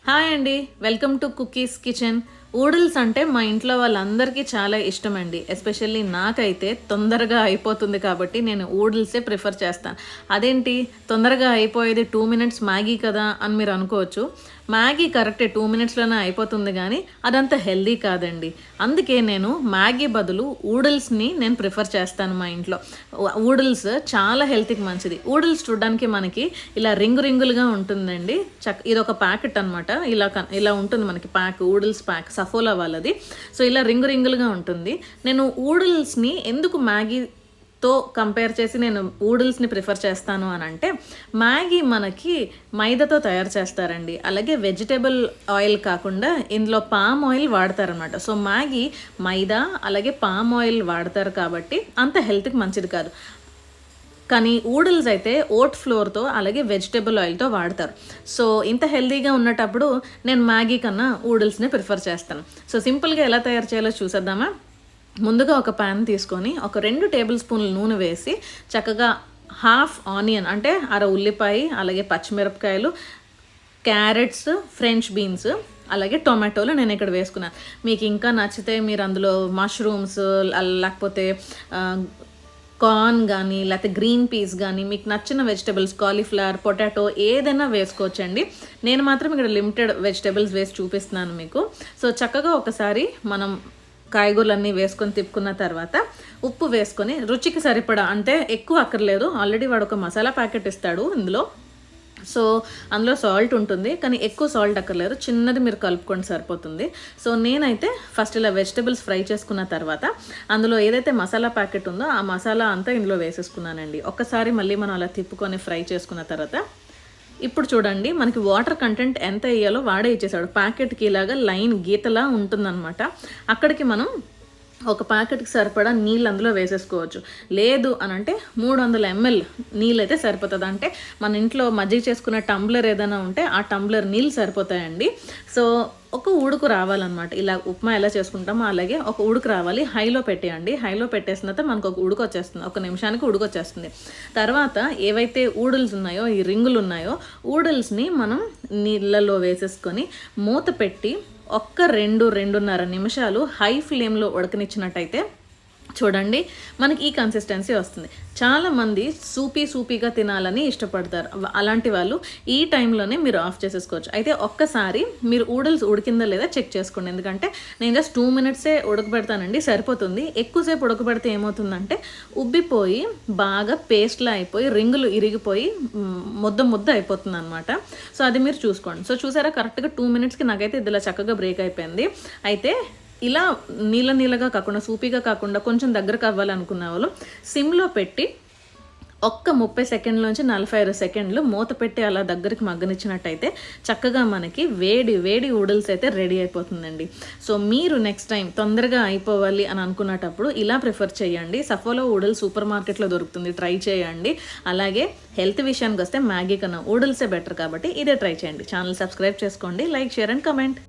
Hi అండి, welcome to cookies kitchen. ఊడిల్స్ అంటే మా ఇంట్లో వాళ్ళందరికీ చాలా ఇష్టం అండి. ఎస్పెషల్లీ నాకైతే తొందరగా అయిపోతుంది కాబట్టి నేను ఊడిల్సే ప్రిఫర్ చేస్తాను. అదేంటి తొందరగా అయిపోయేది 2 మినిట్స్ మ్యాగీ కదా అని మీరు అనుకోవచ్చు. మ్యాగీ కరెక్టే 2 మినిట్స్లోనే అయిపోతుంది, కానీ అదంత హెల్దీ కాదండి. అందుకే నేను మ్యాగీ బదులు ఊడిల్స్ని నేను ప్రిఫర్ చేస్తాను మా ఇంట్లో. ఊడిల్స్ చాలా హెల్త్కి మంచిది. ఊడిల్స్ చూడడానికి మనకి ఇలా రింగులుగా ఉంటుందండి. ఇది ఒక ప్యాకెట్ అనమాట. ఇలా ఉంటుంది మనకి ప్యాక్, ఊడిల్స్ ప్యాక్, సఫోలా వాళ్ళది. సో ఇలా రింగులుగా ఉంటుంది. నేను ఊడిల్స్ని ఎందుకు మ్యాగీతో కంపేర్ చేసి నేను ఊడిల్స్ని ప్రిఫర్ చేస్తాను అని అంటే, మ్యాగీ మనకి మైదాతో తయారు చేస్తారండి. అలాగే వెజిటేబుల్ ఆయిల్ కాకుండా ఇందులో పామ్ ఆయిల్ వాడతారనమాట. సో మ్యాగీ మైదా అలాగే పామ్ ఆయిల్ వాడతారు కాబట్టి అంత హెల్త్కి మంచిది కాదు. కానీ ఊడిల్స్ అయితే ఓట్ ఫ్లోర్తో అలాగే వెజిటేబుల్ ఆయిల్తో వాడతారు. సో ఇంత హెల్తీగా ఉన్నప్పుడు నేను మ్యాగీ కన్నా ఊడిల్స్ని ప్రిఫర్ చేస్తాను. సో సింపుల్గా ఎలా తయారు చేయాలో చూసేద్దామా. ముందుగా ఒక ప్యాన్ తీసుకొని ఒక 2 టేబుల్ స్పూన్ల నూనె వేసి చక్కగా హాఫ్ ఆనియన్ అంటే అర ఉల్లిపాయ, అలాగే పచ్చిమిరపకాయలు, క్యారెట్స్, ఫ్రెంచ్ బీన్స్, అలాగే టొమాటోలు నేను ఇక్కడ వేసుకున్నాను. మీకు ఇంకా నచ్చితే మీరు అందులో మష్రూమ్స్ లేకపోతే కార్న్ కానీ లేకపోతే గ్రీన్ పీస్ కానీ మీకు నచ్చిన వెజిటబుల్స్, కాలీఫ్లవర్, పొటాటో ఏదైనా వేసుకోవచ్చండి. నేను మాత్రం ఇక్కడ లిమిటెడ్ వెజిటబుల్స్ వేసి చూపిస్తున్నాను మీకు. సో చక్కగా ఒకసారి మనం కాయగూరలన్నీ వేసుకొని తిప్పుకున్న తర్వాత ఉప్పు వేసుకొని రుచికి సరిపడా, అంటే ఎక్కువ అక్కర్లేదు. ఆల్రెడీ వాడు ఒక మసాలా ప్యాకెట్ ఇస్తాడు ఇందులో. సో అందులో సాల్ట్ ఉంటుంది, కానీ ఎక్కువ సాల్ట్ అక్కర్లేదు, చిన్నది మీరు కలుపుకొని సరిపోతుంది. సో నేనైతే ఫస్ట్ ఇలా వెజిటబుల్స్ ఫ్రై చేసుకున్న తర్వాత అందులో ఏదైతే మసాలా ప్యాకెట్ ఉందో ఆ మసాలా అంతా ఇందులో వేసేసుకున్నానండి. ఒక్కసారి మళ్ళీ మనం అలా తిప్పుకొని ఫ్రై చేసుకున్న తర్వాత ఇప్పుడు చూడండి మనకి వాటర్ కంటెంట్ ఎంత వేయాలో వాడే ఇచ్చేసాడు. ప్యాకెట్కి ఇలాగా లైన్ గీతలా ఉంటుందన్నమాట. అక్కడికి మనం ఒక ప్యాకెట్కి సరిపడా నీళ్ళు అందులో వేసేసుకోవచ్చు. లేదు అని అంటే 300 ml నీళ్ళు అయితే సరిపోతుంది. అంటే మన ఇంట్లో మజ్జిగ చేసుకున్న టంబ్లర్ ఏదైనా ఉంటే ఆ టంబ్లర్ నీళ్ళు సరిపోతాయండి. సో ఒక ఉడుకు రావాలన్నమాట. ఇలా ఉప్మా ఎలా చేసుకుంటామో అలాగే ఒక ఉడుకు రావాలి. హైలో పెట్టేయండి. హైలో పెట్టేసిన తర్వాత మనకు ఒక ఉడుకు వచ్చేస్తుంది. 1 నిమిషానికి ఉడుకు వచ్చేస్తుంది. తర్వాత ఏవైతే ఊడిల్స్ ఉన్నాయో, ఈ రింగులు ఉన్నాయో, ఊడిల్స్ని మనం నీళ్ళలో వేసేసుకొని మూత పెట్టి 2-2.5 నిమిషాలు హై ఫ్లేమ్లో ఉడకనిచ్చినట్టయితే చూడండి మనకి ఈ కన్సిస్టెన్సీ వస్తుంది. చాలామంది సూపీగా తినాలని ఇష్టపడతారు. అలాంటి వాళ్ళు ఈ టైంలోనే మీరు ఆఫ్ చేసేసుకోవచ్చు. అయితే ఒక్కసారి మీరు ఊడిల్స్ ఉడికిందా లేదా చెక్ చేసుకోండి. ఎందుకంటే నేను జస్ట్ 2 మినిట్సే ఉడకబెడతానండి, సరిపోతుంది. ఎక్కువసేపు ఉడకబెడితే ఏమవుతుందంటే ఉబ్బిపోయి బాగా పేస్ట్లా అయిపోయి రింగులు ఇరిగిపోయి ముద్ద అయిపోతుంది అనమాట. సో అది మీరు చూసుకోండి. సో చూసారా, కరెక్ట్గా 2 మినిట్స్కి నాకైతే ఇదిలా చక్కగా బ్రేక్ అయిపోయింది. అయితే ఇలా నీళ్ళగా కాకుండా, సూపీగా కాకుండా కొంచెం దగ్గరకు అవ్వాలనుకున్న వాళ్ళు సిమ్లో పెట్టి 30 సెకండ్ల నుంచి 45 సెకండ్లు మూత పెట్టి అలా దగ్గరికి మగ్గనిచ్చినట్టయితే చక్కగా మనకి వేడి ఊడిల్స్ అయితే రెడీ అయిపోతుందండి. సో మీరు నెక్స్ట్ టైం తొందరగా అయిపోవాలి అని అనుకున్నప్పుడు ఇలా ప్రిఫర్ చేయండి. సఫోలా ఊడిల్స్ సూపర్ మార్కెట్లో దొరుకుతుంది, ట్రై చేయండి. అలాగే హెల్త్ విషయానికి వస్తే మ్యాగీ కన్నా ఊడిల్సే బెటర్ కాబట్టి ఇదే ట్రై చేయండి. ఛానల్ సబ్స్క్రైబ్ చేసుకోండి, లైక్, షేర్ అండ్ కమెంట్.